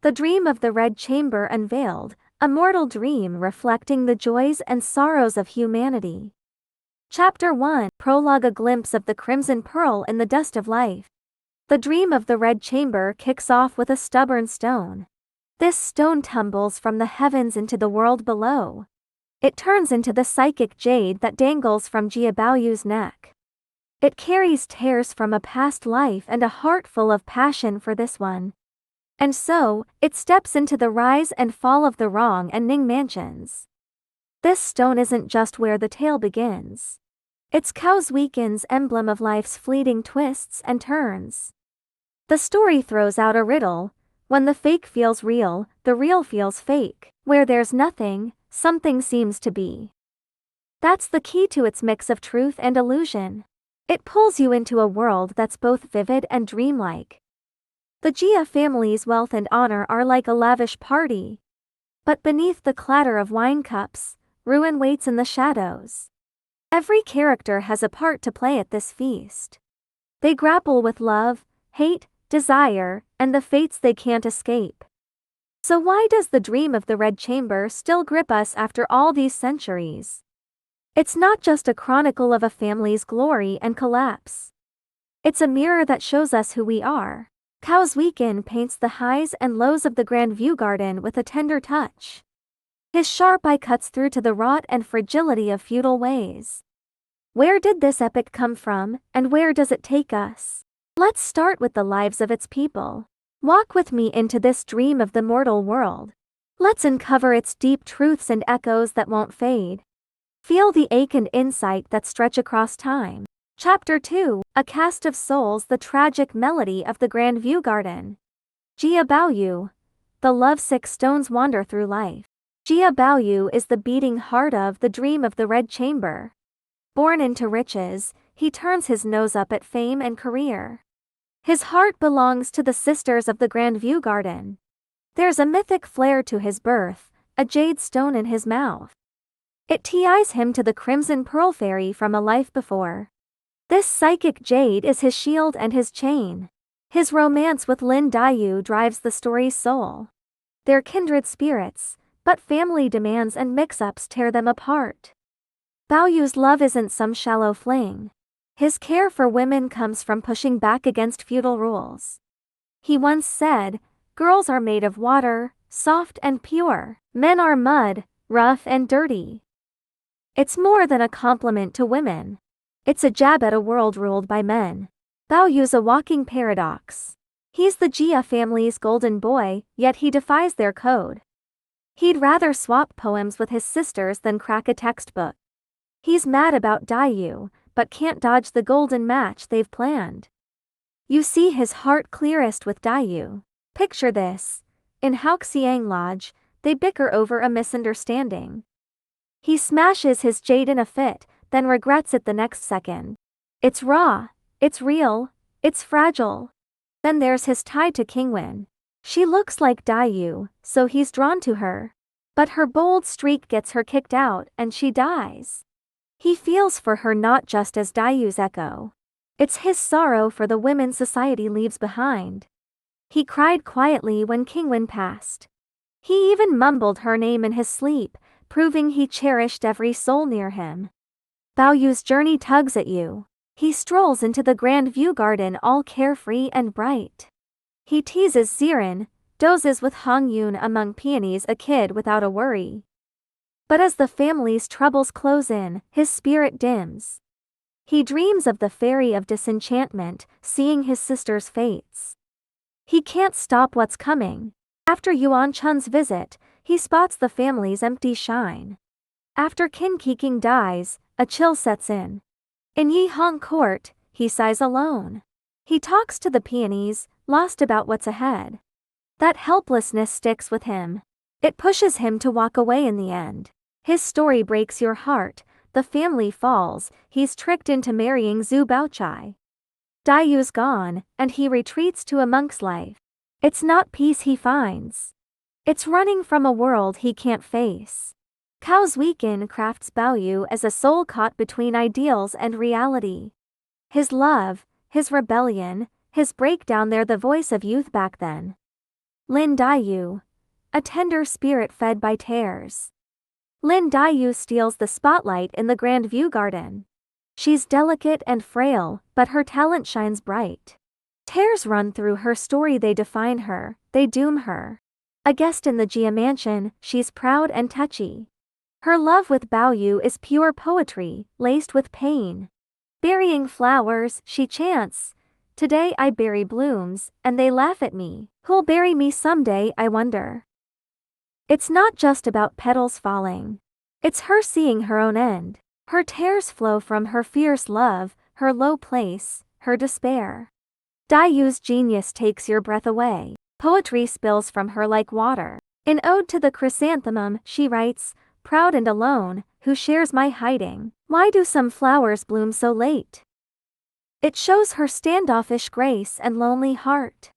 The Dream of the Red Chamber Unveiled, a mortal dream reflecting the joys and sorrows of humanity. Chapter 1, Prologue. A glimpse of the crimson pearl in the dust of life. The Dream of the Red Chamber kicks off with a stubborn stone. This stone tumbles from the heavens into the world below. It turns into the psychic jade that dangles from Jia Baoyu's neck. It carries tears from a past life and a heart full of passion for this one. And so, it steps into the rise and fall of the Rong and Ning mansions. This stone isn't just where the tale begins. It's Cao Xueqin's emblem of life's fleeting twists and turns. The story throws out a riddle. When the fake feels real, the real feels fake. Where there's nothing, something seems to be. That's the key to its mix of truth and illusion. It pulls you into a world that's both vivid and dreamlike. The Jia family's wealth and honor are like a lavish party. But beneath the clatter of wine cups, ruin waits in the shadows. Every character has a part to play at this feast. They grapple with love, hate, desire, and the fates they can't escape. So why does the Dream of the Red Chamber still grip us after all these centuries? It's not just a chronicle of a family's glory and collapse. It's a mirror that shows us who we are. Cao Xueqin paints the highs and lows of the Grand View Garden with a tender touch. His sharp eye cuts through to the rot and fragility of feudal ways. Where did this epic come from, and where does it take us? Let's start with the lives of its people. Walk with me into this dream of the mortal world. Let's uncover its deep truths and echoes that won't fade. Feel the ache and insight that stretch across time. Chapter 2, A Cast of Souls. The tragic melody of the Grand View Garden. Jia Baoyu. The lovesick stones wander through life. Jia Baoyu is the beating heart of the Dream of the Red Chamber. Born into riches, he turns his nose up at fame and career. His heart belongs to the sisters of the Grand View Garden. There's a mythic flair to his birth, a jade stone in his mouth. It ties him to the crimson pearl fairy from a life before. This psychic jade is his shield and his chain. His romance with Lin Daiyu drives the story's soul. They're kindred spirits, but family demands and mix-ups tear them apart. Baoyu's love isn't some shallow fling. His care for women comes from pushing back against feudal rules. He once said, "Girls are made of water, soft and pure. Men are mud, rough and dirty." It's more than a compliment to women. It's a jab at a world ruled by men. Baoyu's a walking paradox. He's the Jia family's golden boy, yet he defies their code. He'd rather swap poems with his sisters than crack a textbook. He's mad about Daiyu, but can't dodge the golden match they've planned. You see his heart clearest with Daiyu. Picture this. In Haoxiang Lodge, they bicker over a misunderstanding. He smashes his jade in a fit, then regrets it the next second. It's raw, it's real, it's fragile. Then there's his tie to Qingwen. She looks like Daiyu, so he's drawn to her. But her bold streak gets her kicked out and she dies. He feels for her not just as Daiyu's echo. It's his sorrow for the women society leaves behind. He cried quietly when Qingwen passed. He even mumbled her name in his sleep, proving he cherished every soul near him. Baoyu's journey tugs at you. He strolls into the Grand View Garden all carefree and bright. He teases Ziren, dozes with Hong Yun among peonies, a kid without a worry. But as the family's troubles close in, his spirit dims. He dreams of the fairy of disenchantment, seeing his sister's fates. He can't stop what's coming. After Yuan Chun's visit, he spots the family's empty shrine. After Qin Keqing dies, a chill sets in. In Yihong Court, he sighs alone. He talks to the peonies, lost about what's ahead. That helplessness sticks with him. It pushes him to walk away in the end. His story breaks your heart. The family falls, he's tricked into marrying Xue Baochai. Daiyu's gone, and he retreats to a monk's life. It's not peace he finds. It's running from a world he can't face. Cao Xueqin crafts Baoyu as a soul caught between ideals and reality. His love, his rebellion, his breakdown, they're the voice of youth back then. Lin Daiyu, a tender spirit fed by tears. Lin Daiyu steals the spotlight in the Grand View Garden. She's delicate and frail, but her talent shines bright. Tears run through her story, they define her, they doom her. A guest in the Jia mansion, she's proud and touchy. Her love with Baoyu is pure poetry, laced with pain. Burying flowers, she chants, "Today I bury blooms, and they laugh at me. Who'll bury me someday, I wonder?" It's not just about petals falling. It's her seeing her own end. Her tears flow from her fierce love, her low place, her despair. Daiyu's genius takes your breath away. Poetry spills from her like water. In Ode to the Chrysanthemum, she writes, "Proud and alone, who shares my hiding? Why do some flowers bloom so late?" It shows her standoffish grace and lonely heart.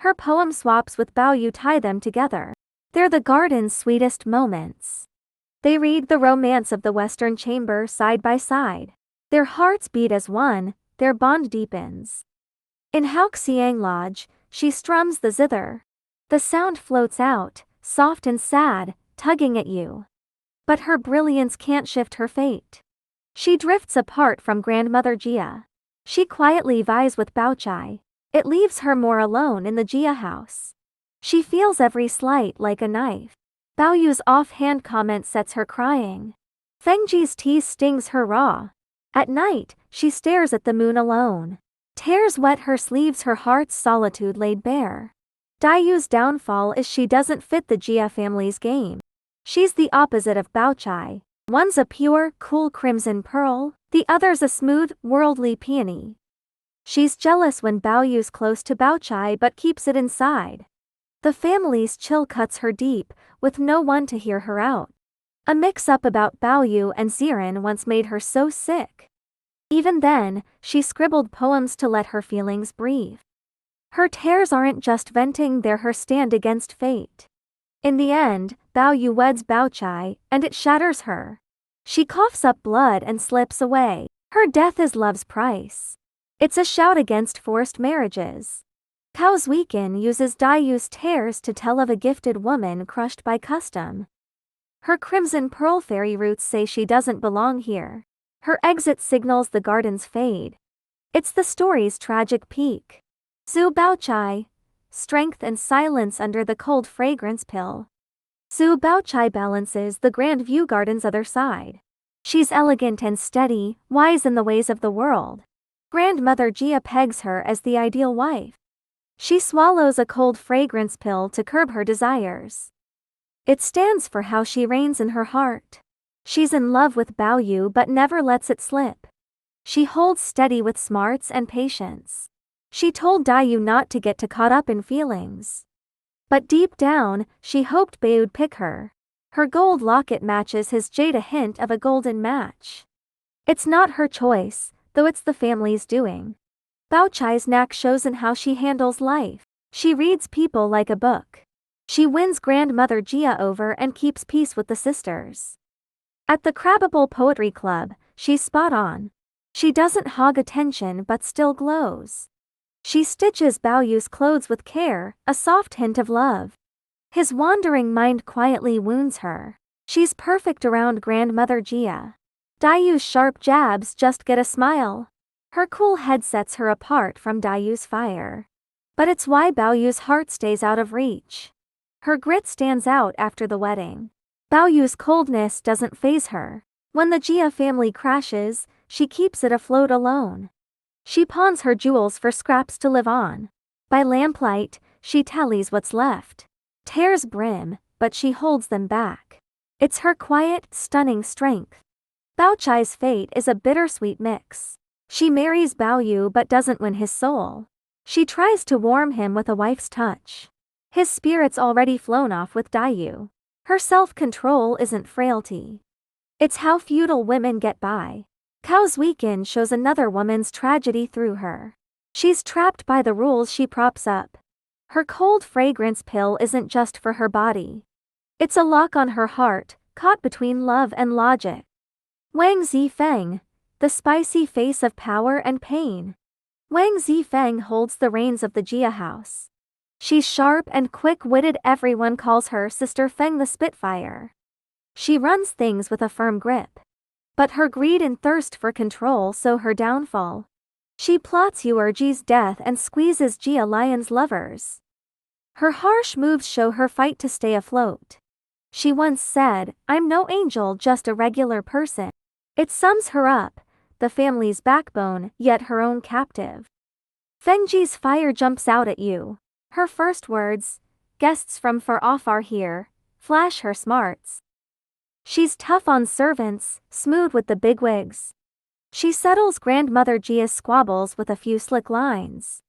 Her poem swaps with Baoyu tie them together. They're the garden's sweetest moments. They read the romance of the Western Chamber side by side. Their hearts beat as one, their bond deepens. In Haoxiang Lodge, she strums the zither. The sound floats out, soft and sad, tugging at you. But her brilliance can't shift her fate. She drifts apart from grandmother Jia. She quietly vies with Baochai. It leaves her more alone in the Jia house. She feels every slight like a knife. Baoyu's offhand comment sets her crying. Fengji's tease stings her raw. At night, she stares at the moon alone. Tears wet her sleeves, her heart's solitude laid bare. Daiyu's downfall is she doesn't fit the Jia family's game. She's the opposite of Baochai. One's a pure, cool crimson pearl, the other's a smooth, worldly peony. She's jealous when Baoyu's close to Baochai but keeps it inside. The family's chill cuts her deep, with no one to hear her out. A mix-up about Baoyu and Ziren once made her so sick. Even then, she scribbled poems to let her feelings breathe. Her tears aren't just venting, they're her stand against fate. In the end, Baoyu weds Baochai, and it shatters her. She coughs up blood and slips away. Her death is love's price. It's a shout against forced marriages. Cao Xueqin uses Daiyu's tears to tell of a gifted woman crushed by custom. Her crimson pearl fairy roots say she doesn't belong here. Her exit signals the garden's fade. It's the story's tragic peak. Xue Baochai, strength and silence under the cold fragrance pill. Xue Baochai balances the Grand View Garden's other side. She's elegant and steady, wise in the ways of the world. Grandmother Jia pegs her as the ideal wife. She swallows a cold fragrance pill to curb her desires. It stands for how she reigns in her heart. She's in love with Baoyu but never lets it slip. She holds steady with smarts and patience. She told Daiyu not to get too caught up in feelings. But deep down, she hoped Baoyu'd pick her. Her gold locket matches his jade, a hint of a golden match. It's not her choice, though it's the family's doing. Baochai's knack shows in how she handles life. She reads people like a book. She wins grandmother Jia over and keeps peace with the sisters. At the Crabbable Poetry Club, she's spot on. She doesn't hog attention but still glows. She stitches Baoyu's clothes with care, a soft hint of love. His wandering mind quietly wounds her. She's perfect around grandmother Jia. Daiyu's sharp jabs just get a smile. Her cool head sets her apart from Daiyu's fire. But it's why Baoyu's heart stays out of reach. Her grit stands out after the wedding. Baoyu's coldness doesn't faze her. When the Jia family crashes, she keeps it afloat alone. She pawns her jewels for scraps to live on. By lamplight, she tallies what's left. Tears brim, but she holds them back. It's her quiet, stunning strength. Baochai's fate is a bittersweet mix. She marries Baoyu but doesn't win his soul. She tries to warm him with a wife's touch. His spirit's already flown off with Daiyu. Her self-control isn't frailty. It's how feudal women get by. Cao Xueqin shows another woman's tragedy through her. She's trapped by the rules she props up. Her cold fragrance pill isn't just for her body. It's a lock on her heart, caught between love and logic. Wang Zifeng, the spicy face of power and pain. Wang Zifeng holds the reins of the Jia house. She's sharp and quick-witted. Everyone calls her Sister Feng the Spitfire. She runs things with a firm grip. But her greed and thirst for control sow her downfall. She plots Yuerji's death and squeezes Jia Lion's lovers. Her harsh moves show her fight to stay afloat. She once said, "I'm no angel, just a regular person." It sums her up, the family's backbone, yet her own captive. Fengji's fire jumps out at you. Her first words, "Guests from far off are here," flash her smarts. She's tough on servants, smooth with the bigwigs. She settles Grandmother Jia's squabbles with a few slick lines.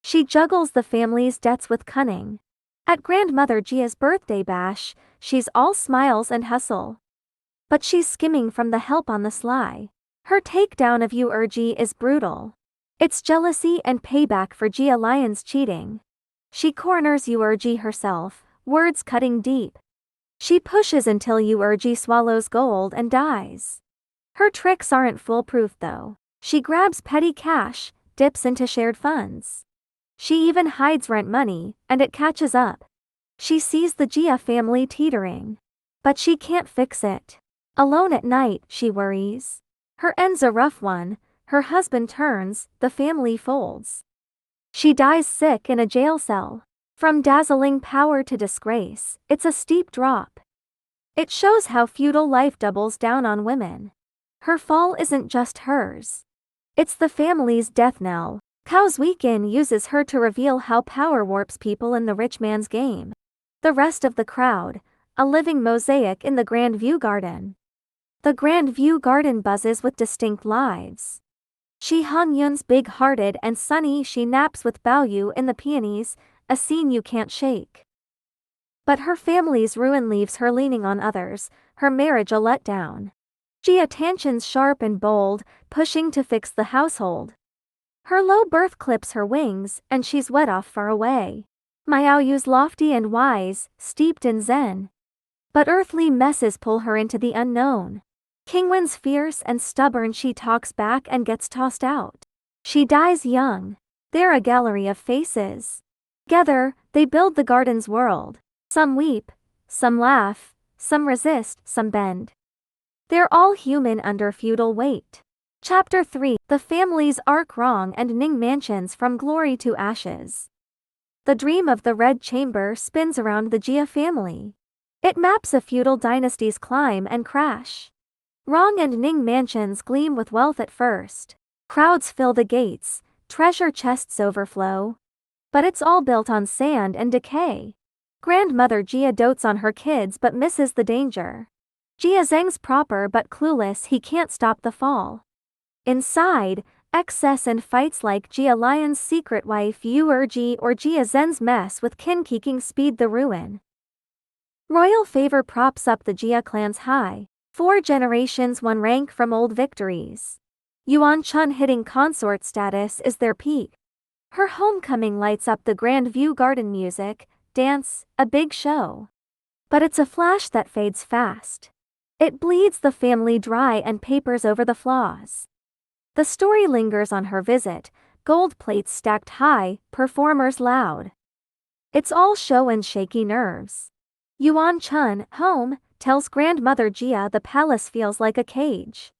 She juggles the family's debts with cunning. At Grandmother Jia's birthday bash, she's all smiles and hustle. But she's skimming from the help on the sly. Her takedown of Yuerji is brutal. It's jealousy and payback for Jia Lion's cheating. She corners Yuerji herself, words cutting deep. She pushes until Yuerji swallows gold and dies. Her tricks aren't foolproof though. She grabs petty cash, dips into shared funds. She even hides rent money, and it catches up. She sees the Jia family teetering. But she can't fix it. Alone at night, she worries. Her end's a rough one. Her husband turns, the family folds. She dies sick in a jail cell. From dazzling power to disgrace, it's a steep drop. It shows how feudal life doubles down on women. Her fall isn't just hers. It's the family's death knell. Cao Xueqin uses her to reveal how power warps people in the rich man's game. The rest of the crowd, a living mosaic in the Grand View Garden. The Grand View Garden buzzes with distinct lives. Shi Hongyun's big-hearted and sunny. She naps with Baoyu in the peonies, a scene you can't shake. But her family's ruin leaves her leaning on others, her marriage a letdown. Jia Tanshan's sharp and bold, pushing to fix the household. Her low birth clips her wings, and she's wed off far away. Miaoyu's lofty and wise, steeped in zen. But earthly messes pull her into the unknown. Qingwen's fierce and stubborn. She talks back and gets tossed out. She dies young. They're a gallery of faces. Together, they build the garden's world. Some weep, some laugh, some resist, some bend. They're all human under feudal weight. Chapter 3: The Family's Arc. Rong and Ning Mansions from Glory to Ashes. The dream of the Red Chamber spins around the Jia family. It maps a feudal dynasty's climb and crash. Rong and Ning Mansions gleam with wealth at first. Crowds fill the gates, treasure chests overflow. But it's all built on sand and decay. Grandmother Jia dotes on her kids but misses the danger. Jia Zheng's proper but clueless. He can't stop the fall. Inside, excess and fights like Jia Lion's secret wife Yuerji or Jia Zhen's mess with Qin Keeking speed the ruin. Royal favor props up the Jia clan's high. 4 generations one rank from old victories. Yuan Chun hitting consort status is their peak. Her homecoming lights up the Grand View Garden. Music, dance, a big show. But it's a flash that fades fast. It bleeds the family dry and papers over the flaws. The story lingers on her visit, gold plates stacked high, performers loud. It's all show and shaky nerves. Yuan Chun, home, tells Grandmother Jia the palace feels like a cage.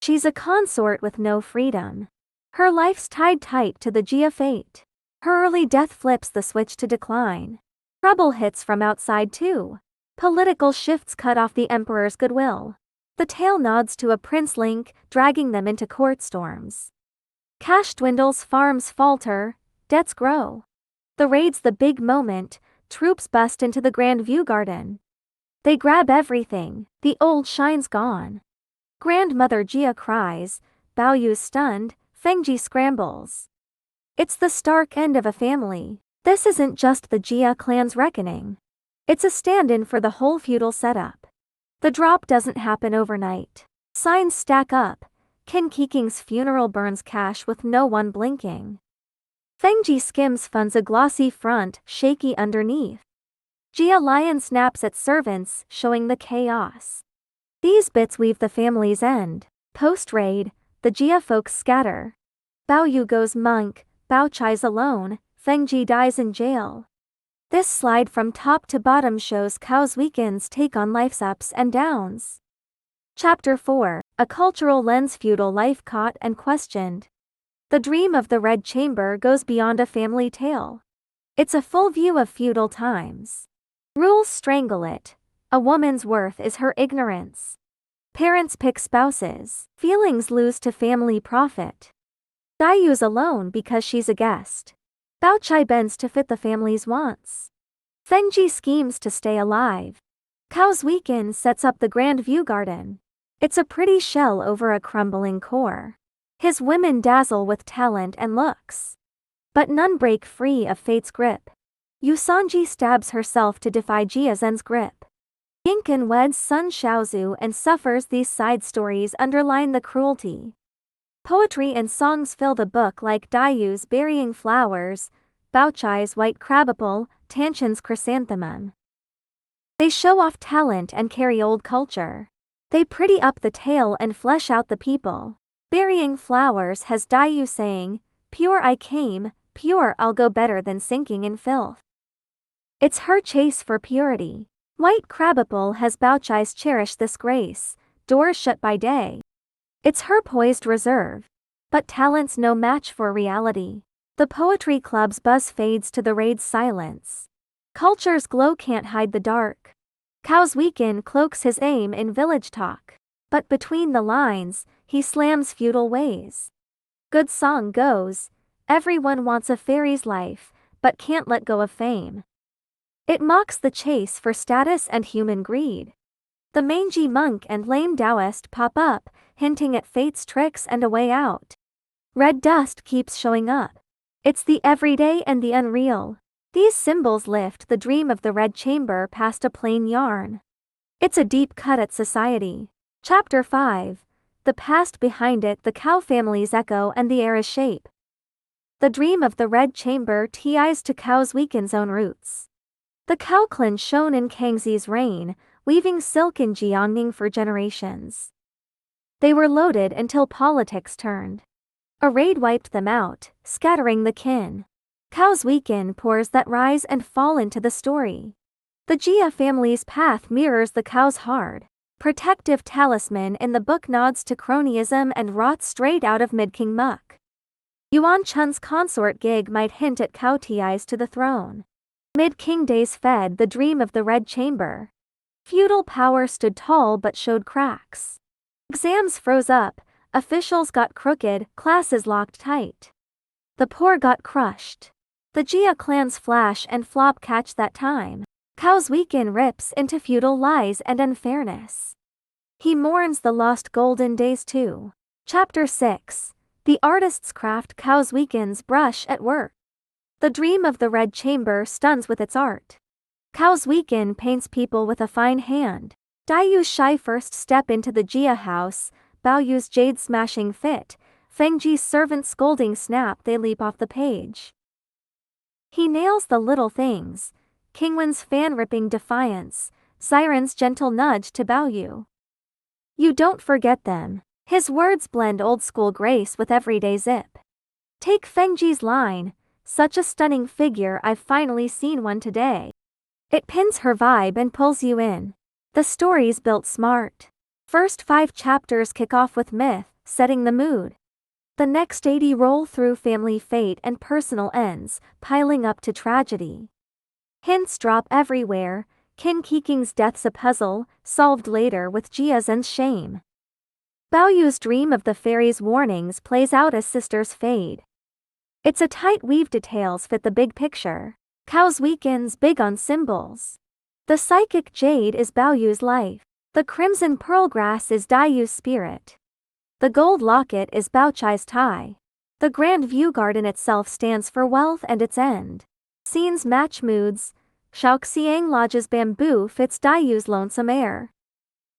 She's a consort with no freedom. Her life's tied tight to the Jia fate. Her early death flips the switch to decline. Trouble hits from outside too. Political shifts cut off the emperor's goodwill. The tale nods to a prince link, dragging them into court storms. Cash dwindles, farms falter, debts grow. The raid's the big moment, troops bust into the Grand View Garden. They grab everything, the old shine's gone. Grandmother Jia cries, Baoyu's stunned, Fengji scrambles. It's the stark end of a family. This isn't just the Jia clan's reckoning. It's a stand-in for the whole feudal setup. The drop doesn't happen overnight. Signs stack up. Qin Keeking's funeral burns cash with no one blinking. Fengji skims funds a glossy front, shaky underneath. Jia Lion snaps at servants, showing the chaos. These bits weave the family's end. Post-raid, the Jia folks scatter. Baoyu goes monk, Baochai's alone, Fengji dies in jail. This slide from top to bottom shows Cao Xueqin's take on life's ups and downs. Chapter 4, A Cultural Lens. Feudal life caught and questioned. The dream of the Red Chamber goes beyond a family tale. It's a full view of feudal times. Rules strangle it. A woman's worth is her ignorance. Parents pick spouses. Feelings lose to family profit. Daiyu's alone because she's a guest. Baochai bends to fit the family's wants. Fengji schemes to stay alive. Cao Xueqin sets up the Grand View Garden. It's a pretty shell over a crumbling core. His women dazzle with talent and looks. But none break free of fate's grip. Yusanji stabs herself to defy Jiazen's grip. Yinkan weds son Xiaozu and suffers. These side stories underline the cruelty. Poetry and songs fill the book like Daiyu's burying flowers, Baochai's white crabapple, Tanshan's chrysanthemum. They show off talent and carry old culture. They pretty up the tale and flesh out the people. Burying flowers has Daiyu saying, "Pure I came, pure I'll go, better than sinking in filth." It's her chase for purity. White crabapple has Baochai's cherish this grace, doors shut by day. It's her poised reserve. But talent's no match for reality. The poetry club's buzz fades to the raid's silence. Culture's glow can't hide the dark. Cao Xueqin cloaks his aim in village talk. But between the lines, he slams feudal ways. Good song goes, everyone wants a fairy's life, but can't let go of fame. It mocks the chase for status and human greed. The mangy monk and lame Taoist pop up, hinting at fate's tricks and a way out. Red dust keeps showing up. It's the everyday and the unreal. These symbols lift the dream of the Red Chamber past a plain yarn. It's a deep cut at society. Chapter 5, The Past Behind It. The Cao family's echo and the era's shape. The dream of the Red Chamber ties to Cao Xueqin's own roots. The Cao clan shone in Kangxi's reign, weaving silk in Jiangning for generations. They were loaded until politics turned. A raid wiped them out, scattering the kin. Cao Xueqin pours that rise and fall into the story. The Jia family's path mirrors the Cao's hard, protective talisman in the book nods to cronyism and rots straight out of mid-king muck. Yuan Chun's consort gig might hint at Cao ties to the throne. Mid-king days fed the dream of the Red Chamber. Feudal power stood tall but showed cracks. Exams froze up, officials got crooked, classes locked tight. The poor got crushed. The Jia clan's flash and flop catch that time. Cao Xueqin rips into feudal lies and unfairness. He mourns the lost golden days too. Chapter 6, The Artist's Craft. Cao Xueqin's brush at work. The dream of the Red Chamber stuns with its art. Cao Xueqin paints people with a fine hand. Daiyu's shy first step into the Jia house, Baoyu's jade smashing fit, Fengji's servant scolding snap, they leap off the page. He nails the little things, Qingwen's fan-ripping defiance, Siren's gentle nudge to Baoyu. You don't forget them. His words blend old-school grace with everyday zip. Take Fengji's line, such a stunning figure, I've finally seen one today. It pins her vibe and pulls you in. The story's built smart. First 5 chapters kick off with myth, setting the mood. The next 80 roll through family fate and personal ends, piling up to tragedy. Hints drop everywhere, Qin Kiking's death's a puzzle, solved later with Jiazen's shame. Baoyu's dream of the fairy's warnings plays out as sisters fade. It's a tight weave, details fit the big picture. Cao Xueqin's big on symbols. The psychic jade is Baoyu's life. The crimson pearl grass is Daiyu's spirit. The gold locket is Baochai's tie. The Grand View Garden itself stands for wealth and its end. Scenes match moods. Shaoxiang Lodge's bamboo fits Daiyu's lonesome air.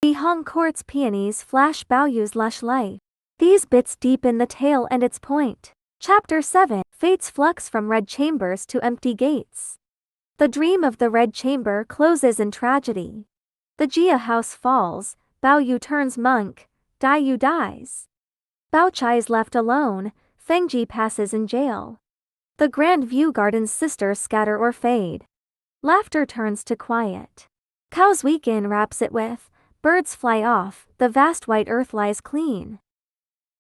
Yihong Court's peonies flash Baoyu's lush life. These bits deepen the tale and its point. Chapter 7, Fate's flux from red chambers to empty gates. The dream of the Red Chamber closes in tragedy. The Jia house falls, Baoyu turns monk, Daiyu dies. Baochai is left alone, Fengji passes in jail. The Grand View Garden's sisters scatter or fade. Laughter turns to quiet. Cao Xueqin wraps it with, birds fly off, the vast white earth lies clean.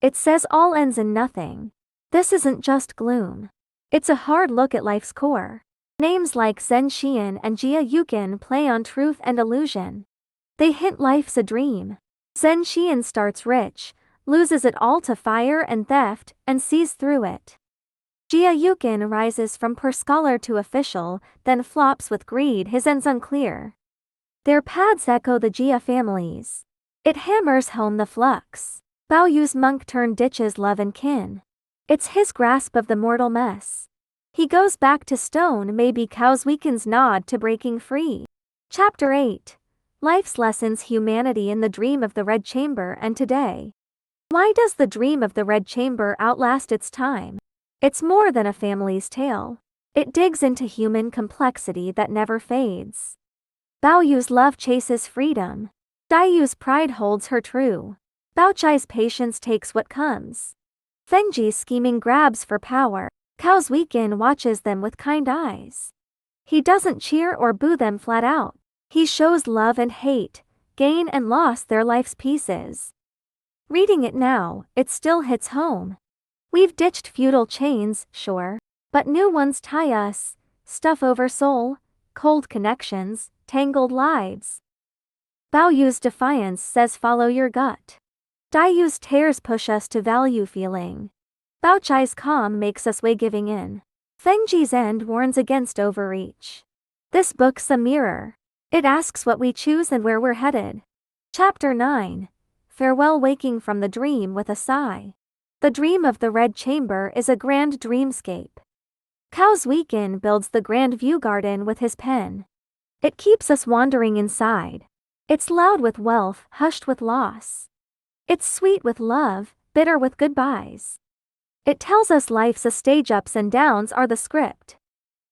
It says all ends in nothing. This isn't just gloom. It's a hard look at life's core. Names like Zhen Xian and Jia Baoyu play on truth and illusion. They hint life's a dream. Zhen Xian starts rich, loses it all to fire and theft, and sees through it. Jia Baoyu rises from poor scholar to official, then flops with greed, his ends unclear. Their paths echo the Jia families. It hammers home the flux. Baoyu's monk turn ditches love and kin. It's his grasp of the mortal mess. He goes back to stone, maybe Cao Xueqin's nod to breaking free. Chapter 8. Life's Lessons, Humanity in the Dream of the Red Chamber and Today. Why does the dream of the Red Chamber outlast its time? It's more than a family's tale. It digs into human complexity that never fades. Baoyu's love chases freedom. Daiyu's pride holds her true. Baochai's patience takes what comes. Fengji's scheming grabs for power. Cao Xueqin watches them with kind eyes. He doesn't cheer or boo them flat out. He shows love and hate, gain and loss, their life's pieces. Reading it now, it still hits home. We've ditched feudal chains, sure, but new ones tie us, stuff over soul, cold connections, tangled lives. Baoyu's defiance says follow your gut. Daiyu's tears push us to value feeling. Baochai's calm makes us weigh giving in. Fengji's end warns against overreach. This book's a mirror. It asks what we choose and where we're headed. Chapter 9. Farewell, waking from the dream with a sigh. The dream of the Red Chamber is a grand dreamscape. Cao Xueqin builds the Grand View Garden with his pen. It keeps us wandering inside. It's loud with wealth, hushed with loss. It's sweet with love, bitter with goodbyes. It tells us life's a stage, ups and downs are the script.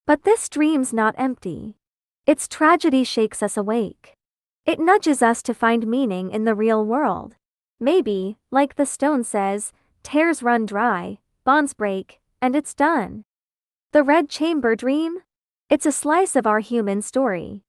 But this dream's not empty. Its tragedy shakes us awake. It nudges us to find meaning in the real world. Maybe, like the stone says, tears run dry, bonds break, and it's done. The Red Chamber dream? It's a slice of our human story.